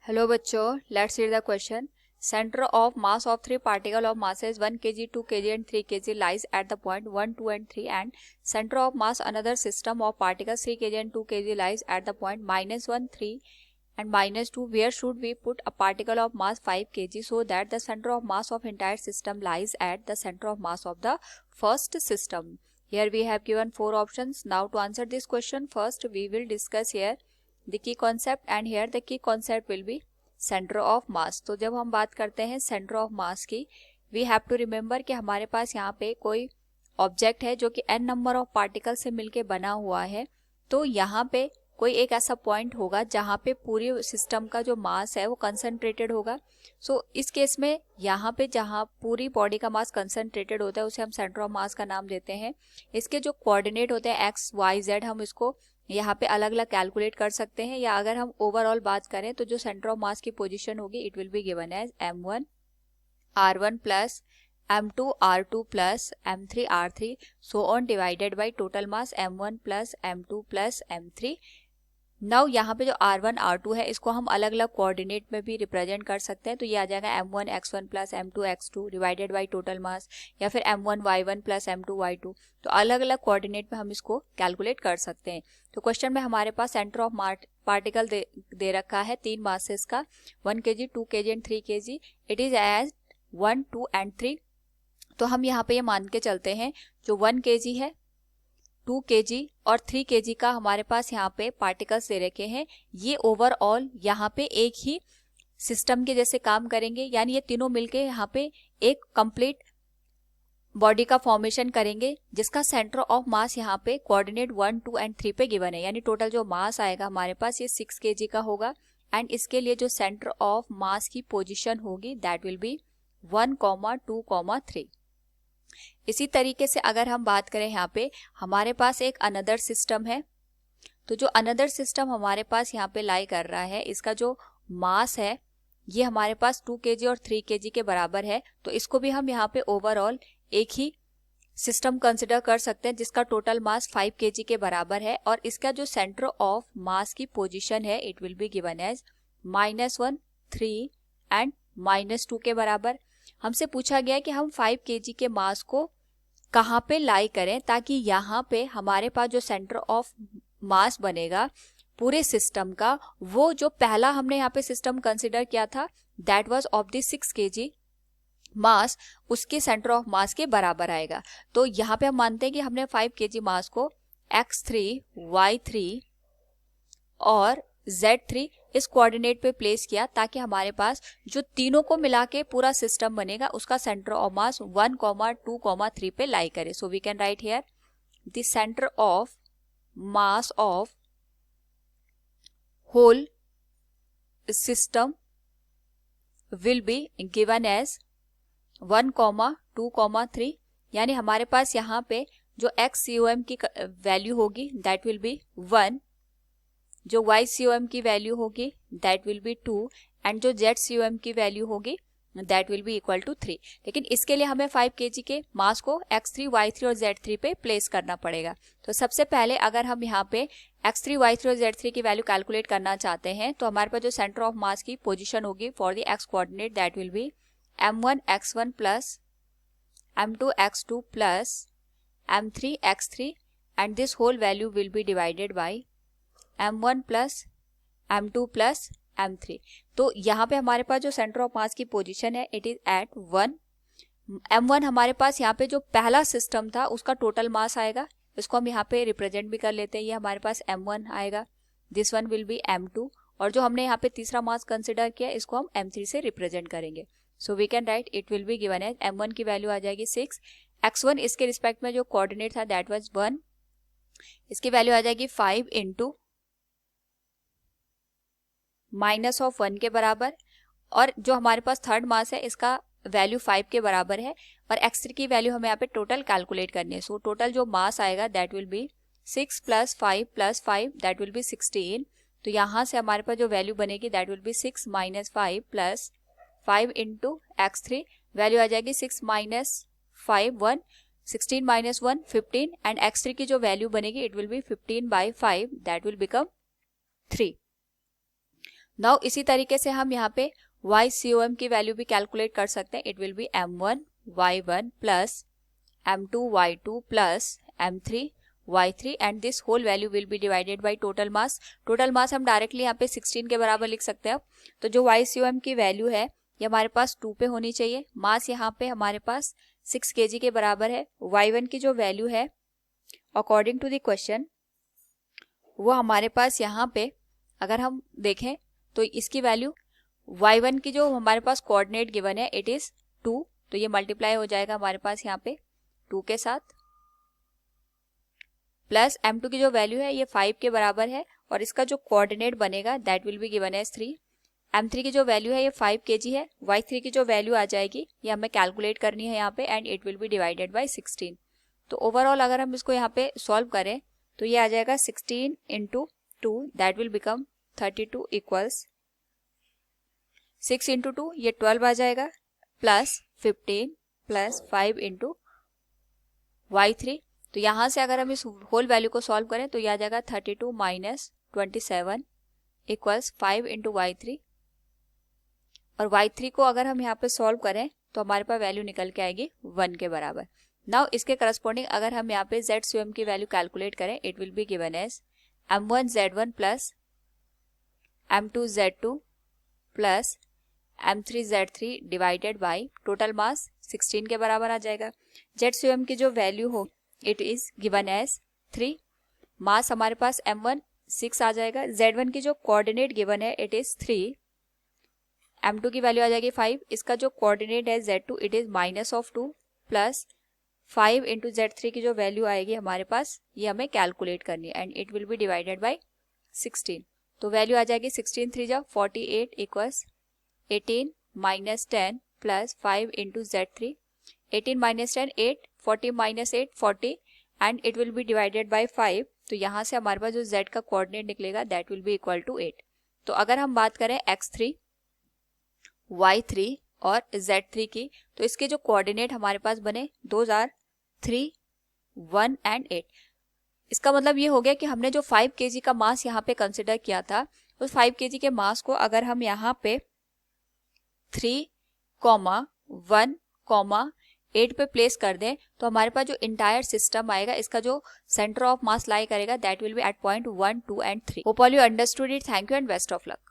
Hello बच्चों, let's read the question. Center of mass of three particle of masses 1 kg, 2 kg and 3 kg lies at the point 1, 2 and 3, and center of mass another system of particles 3 kg and 2 kg lies at the point -1, 3 and -2. Where should we put a particle of mass 5 kg so that the center of mass of entire system lies at the center of mass of the first system? Here we have given 4 options. Now to answer this question, first we will discuss here the key concept, and here the key concept will be centre of मास. तो जब हम बात करते हैं centre of मास की, we have to remember कि हमारे पास यहाँ पे कोई ऑब्जेक्ट है जो कि n नंबर ऑफ पार्टिकल से मिलके बना हुआ है. तो यहाँ पे कोई एक ऐसा पॉइंट होगा जहाँ पे पूरी सिस्टम का जो मास है वो कंसंट्रेटेड होगा. सो इस केस में यहाँ पे जहाँ पूरी बॉडी का मास कंसंट्रेटेड होता है उसे हम सेंटर ऑफ मास का नाम देते हैं. इसके जो कोऑर्डिनेट होते हैं एक्स वाई जेड, हम इसको यहाँ पे अलग अलग कैलकुलेट कर सकते हैं, या अगर हम ओवरऑल बात करें तो जो सेंटर ऑफ मास की पोजीशन होगी it will be given as m1 r1 plus m2 r2 plus m3 r3 so on divided by total mass m1 plus m2 plus m3. Now यहाँ पे जो r1 r2 है इसको हम अलग अलग कोऑर्डिनेट में भी रिप्रेजेंट कर सकते हैं. तो ये आ जाएगा m1 x1 plus m2 x2 divided by total मास, या फिर m1 y1 plus m2 y2. तो अलग अलग कोऑर्डिनेट में हम इसको कैलकुलेट कर सकते हैं. तो क्वेश्चन में हमारे पास सेंटर ऑफ पार्टिकल दे रखा है 3 मासेस का 1 kg, 2 kg and 3 kg. It is as 1, 2 and 3. तो हम यहाँ पे ये मान के चलते हैं जो 1 kg है, 2 kg और 3 kg का हमारे पास यहाँ पे पार्टिकल्स दे रखे हैं. ये ओवरऑल यहाँ पे एक ही सिस्टम के जैसे काम करेंगे, यानी ये तीनों मिलके यहाँ पे एक कंप्लीट बॉडी का फॉर्मेशन करेंगे जिसका सेंटर ऑफ मास यहाँ पे कोऑर्डिनेट 1, 2 एंड 3 पे गिवन है. यानी टोटल जो मास आएगा हमारे पास ये 6 kg का होगा. एंड इसके लिए जो सेंटर ऑफ मास की पोजीशन होगी दैट विल बी 1, 2, 3. इसी तरीके से अगर हम बात करें यहाँ पे हमारे पास एक अनदर सिस्टम है. तो जो अनदर सिस्टम हमारे पास यहाँ पे लाई कर रहा है, इसका जो मास है ये हमारे पास 2 kg और 3 kg के बराबर है. तो इसको भी हम यहाँ पे ओवरऑल एक ही सिस्टम कंसिडर कर सकते हैं जिसका टोटल मास 5 kg के बराबर है. और इसका जो सेंटर ऑफ मास की पोजीशन है it will be given as -1, 3 and -2 के बराबर. हमसे पूछा गया है कि हम 5 kg के मास को कहाँ पे लाई करें ताकि यहाँ पे हमारे पास जो सेंटर ऑफ मास बनेगा पूरे सिस्टम का, वो जो पहला हमने यहाँ पे सिस्टम कंसिडर किया था that was of the 6 kg मास, उसके सेंटर ऑफ मास के बराबर आएगा. तो यहाँ पे हम मानते हैं कि हमने 5 kg मास को x3, y3 और z3 इस कोऑर्डिनेट पे प्लेस किया ताकि हमारे पास जो तीनों को मिला के पूरा सिस्टम बनेगा उसका सेंटर ऑफ मास 1, 2, 3 पे लाई करे. So we can write here the centre of mass of whole system will be given as 1, 2, 3. यानी हमारे पास यहाँ पे जो XCOM की वैल्यू होगी दैट विल बी 1, जो YCOM की वैल्यू होगी दैट विल बी 2 एंड जो ZCOM की वैल्यू होगी that will be equal to 3. लेकिन इसके लिए हमें 5 kg के मास को x3, y3 और z3 पे प्लेस करना पड़ेगा. तो सबसे पहले अगर हम यहाँ पे x3, y3 और z3 की वैल्यू कैलकुलेट करना चाहते हैं तो हमारे पास जो सेंटर ऑफ मास की पोजीशन होगी for the x coordinate that will be m1 x1 plus m2 x2 plus m3 x3 and this whole value will be divided by m1 plus m2 plus m3. तो यहाँ पे हमारे पास जो centre of मास की position है it is eight 1. m1 हमारे पास यहाँ पे जो पहला सिस्टम था उसका टोटल मास आएगा, इसको हम यहाँ पे रिप्रेजेंट भी कर लेते हैं. ये हमारे पास m1 आएगा, this one will be m2, और जो हमने यहाँ पे तीसरा मास कंसिडर किया इसको हम m3 से रिप्रेजेंट करेंगे. So we can write it will be given as m1 की वैल्यू आ जाएगी 6, x1 इसके रिस्पेक्ट में जो कोऑर्डिनेट था दैट वाज 1, इसकी वैल्यू आ जाएगी 5 इंटू -1 के बराबर, और जो हमारे पास थर्ड मास है इसका वैल्यू 5 के बराबर है, और x3 की वैल्यू हमें यहाँ पे टोटल कैलकुलेट करनी है. सो टोटल जो मास आएगा that will be 6 + 5 + 5 that will be 16. तो यहाँ से हमारे पास जो वैल्यू बनेगी that will be 6 - 5 + 5 into x3, value आ जाएगी 6 - 5 1, 16 - 1 15, एंड x3 की जो वैल्यू बनेगी it will B 15/5 that will become 3. Now इसी तरीके से हम यहाँ पे YCOM की वैल्यू भी कैलकुलेट कर सकते हैं. It will be M1 Y1 plus M2 Y2 plus M3 Y3 and this whole value will be divided by total mass. Total mass हम डायरेक्टली यहाँ पे 16 के बराबर लिख सकते हैं. तो जो YCOM की वैल्यू है ये हमारे पास 2 पे होनी चाहिए. मास यहाँ पे हमारे पास 6 kg के बराबर है. Y1 की जो वैल्यू है अकॉर्डिंग टू द क्वेश्चन वो हमारे पास यहाँ पे अगर हम देखें तो इसकी वैल्यू Y1 की जो हमारे पास कोऑर्डिनेट गिवन है इट इज 2. तो ये मल्टीप्लाई हो जाएगा हमारे पास यहाँ पे 2 के साथ, प्लस M2 की जो वैल्यू है ये 5 के बराबर है और इसका जो कोऑर्डिनेट बनेगा that will be given as 3. M3 की जो वैल्यू है ये 5 kg है. Y3 की जो वैल्यू आ जाएगी ये हमें कैलकुलेट करनी है यहाँ पे and it will be divided bye 16. तो ओवरऑल अगर हम इसको यहाँ पे सॉल्व करें तो ये आ जाएगा 16 into 2 that will become 32 equals 6 into 2 ये 12 आ जाएगा प्लस 15 प्लस 5 इंटू Y3. तो यहाँ से अगर हम इस होल वैल्यू को सॉल्व करें तो ये आ जाएगा 32 माइनस 27 इक्वल्स 5 इंटू Y3 और Y3 को अगर हम यहाँ पे सॉल्व करें तो हमारे पास वैल्यू निकल के आएगी 1 के बराबर. नाउ इसके करस्पॉन्डिंग अगर हम यहाँ पे ZCOM की वैल्यू कैलकुलेट करें it will be given as M1 Z1 plus M2 Z2 plus M3 Z3 divided by total mass 16 के बराबर आ जाएगा. ZCOM की जो वैल्यू हो इट इज गिवन एज 3. मास हमारे पास M1 6 आ जाएगा. Z1 की जो कोऑर्डिनेट गिवन है इट इज 3. M2 की वैल्यू आ जाएगी 5. इसका जो कोऑर्डिनेट है Z2 it is minus of 2 plus 5 into Z3 की जो वैल्यू आएगी हमारे पास ये हमें कैलकुलेट करनी है and it will be divided bye 16. तो वैल्यू आ जाएगी 16 3 जा 48 equals 18 minus 10 plus 5 into Z3. 18 minus 10 8, 40 minus 8 40 and it will be divided bye 5. तो यहाँ से हमारे पास जो Z का कोऑर्डिनेट निकलेगा that will be equal to 8. तो अगर हम बात करें X3 Y3 और Z3 की तो इसके जो कोऑर्डिनेट हमारे पास बने 2 आर 3 1 एंड 8. इसका मतलब ये हो गया कि हमने जो 5 kg का मास यहाँ पे कंसिडर किया था उस 5 kg के मास को अगर हम यहाँ पे 3, 1, 8 पे प्लेस कर दें तो हमारे पास जो इंटायर सिस्टम आएगा इसका जो सेंटर ऑफ मास लाई करेगा that will be at point 1, 2 and 3. Hope all you understood it. Thank you and best of luck.